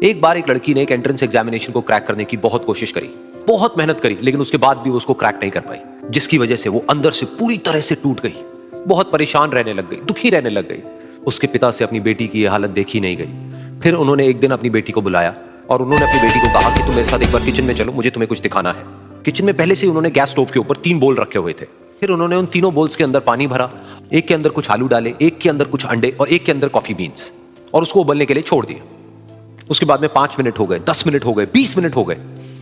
एक बार एक लड़की ने एक एंट्रेंस एग्जामिनेशन को क्रैक करने की बहुत कोशिश करी, बहुत मेहनत करी, लेकिन उसके बाद भी वो उसको क्रैक नहीं कर पाई, जिसकी वजह से वो अंदर से पूरी तरह से टूट गई, बहुत परेशान रहने लग गई, दुखी रहने लग गई। उसके पिता से अपनी बेटी की यह हालत देखी नहीं गई। फिर उन्होंने एक दिन अपनी बेटी को बुलाया और उन्होंने अपनी बेटी को कहा कि तुम मेरे साथ एक बार किचन में चलो, मुझे तुम्हें कुछ दिखाना है। किचन में पहले से उन्होंने गैस स्टोव के ऊपर 3 बोल रखे हुए थे। फिर उन्होंने उन तीनों बोल्स के अंदर पानी भरा, एक के अंदर कुछ आलू डाले, एक के अंदर कुछ अंडे और एक के अंदर कॉफी बीन्स, और उसको उबलने के लिए छोड़ दिया। उसके बाद में 5 मिनट हो गए, 10 मिनट हो गए, 20 मिनट हो गए,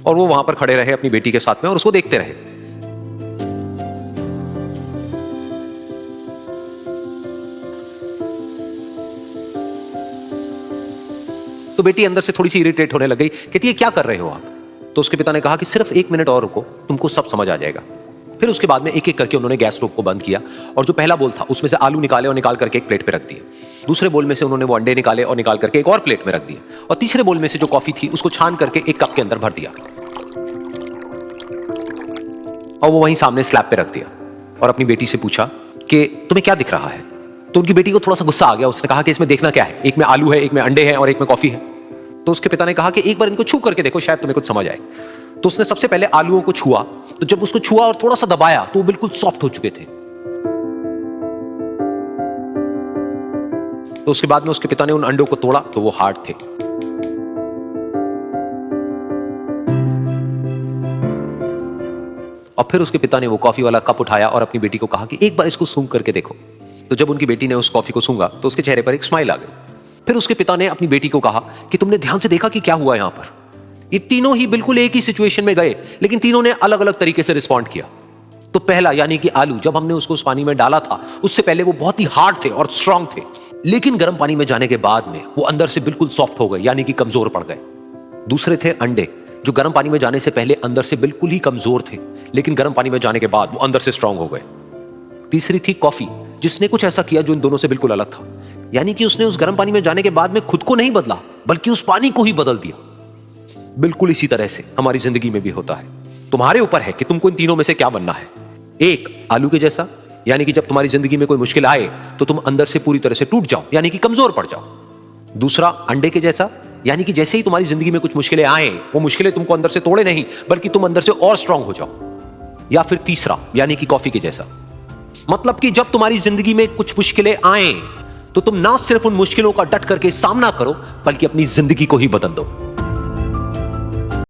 और वो वहां पर खड़े रहे अपनी बेटी के साथ में और उसको देखते रहे। तो बेटी अंदर से थोड़ी सी इरिटेट होने लग गई, कहती है क्या कर रहे हो आप? तो उसके पिता ने कहा कि सिर्फ 1 मिनट और रुको, तुमको सब समझ आ जाएगा। फिर उसके बाद में एक एक करके उन्होंने गैस स्टोव को बंद किया और जो पहला बोल था उसमें से आलू निकाले और निकाल करके एक प्लेट पे रख दिए। दूसरे बोल में से उन्होंने वो अंडे निकाले और निकाल करके एक और प्लेट में रख दिए, और तीसरे बोल में से जो कॉफी थी उसको छान करके एक कप के अंदर भर दिया और वो वहीं सामने स्लैब पे रख दिया और अपनी बेटी से पूछा कि तुम्हें क्या दिख रहा है? तो उनकी बेटी को थोड़ा सा गुस्सा आ गया। उसने कहा कि इसमें देखना क्या है, एक में आलू है, एक में अंडे हैं और एक में कॉफी है। तो उसके पिता ने कहा कि एक बार इनको छू करके देखो, शायद तुम्हें कुछ समझ आए। तो उसने सबसे पहले आलूओं को छुआ, तो जब उसको छुआ और थोड़ा सा दबाया तो वो बिल्कुल सॉफ्ट हो चुके थे। तो उसके बाद में उसके पिता ने उन अंडों को तोड़ा तो वो हार्ड थे। और फिर उसके पिता ने वो कॉफी वाला कप उठाया और अपनी बेटी को कहा कि एक बार इसको सूंघ करके देखो। तो जब उनकी बेटी ने उस कॉफी को सूंघा तो उसके चेहरे पर एक स्माइल आ गई। फिर उसके पिता ने अपनी बेटी को कहा कि तुमने ध्यान से देखा कि क्या हुआ यहां पर? ये तीनों ही बिल्कुल एक ही सिचुएशन में गए, लेकिन तीनों ने अलग अलग तरीके से रिस्पॉन्ड किया। तो पहला यानी कि आलू, जब हमने उसको उस पानी में डाला था उससे पहले वो बहुत ही हार्ड थे और स्ट्रांग थे, लेकिन गर्म पानी में जाने के बाद में वो अंदर से बिल्कुल सॉफ्ट हो गए, यानी कि कमजोर पड़ गए। दूसरे थे अंडे, जो गर्म पानी में जाने से पहले अंदर से बिल्कुल ही कमजोर थे, लेकिन गर्म पानी में जाने के बाद वो अंदर से स्ट्रांग हो गए। तीसरी थी कॉफी, जिसने कुछ ऐसा किया जो इन दोनों से बिल्कुल अलग था, यानी कि उसने उस गर्म पानी में जाने के बाद में खुद को नहीं बदला, बल्कि उस पानी को ही बदल दिया। बिल्कुल इसी तरह से हमारी जिंदगी में भी होता है। तुम्हारे ऊपर है कि तुमको इन तीनों में से क्या बनना है। एक, आलू के जैसा, यानी कि जब तुम्हारी जिंदगी में कोई मुश्किल आए तो तुम अंदर से पूरी तरह से टूट जाओ, यानी कि कमजोर पड़ जाओ। दूसरा, अंडे के जैसा, यानी कि जैसे ही तुम्हारी जिंदगी में कुछ मुश्किलें आए, वो मुश्किलें तुमको अंदर से तोड़े नहीं, बल्कि तुम अंदर से और स्ट्रांग हो जाओ। या फिर तीसरा, यानी कि कॉफी के जैसा, मतलब कि जब तुम्हारी जिंदगी में कुछ मुश्किलें आए तो तुम ना सिर्फ उन मुश्किलों का डट करके सामना करो, बल्कि अपनी जिंदगी को ही बदल दो।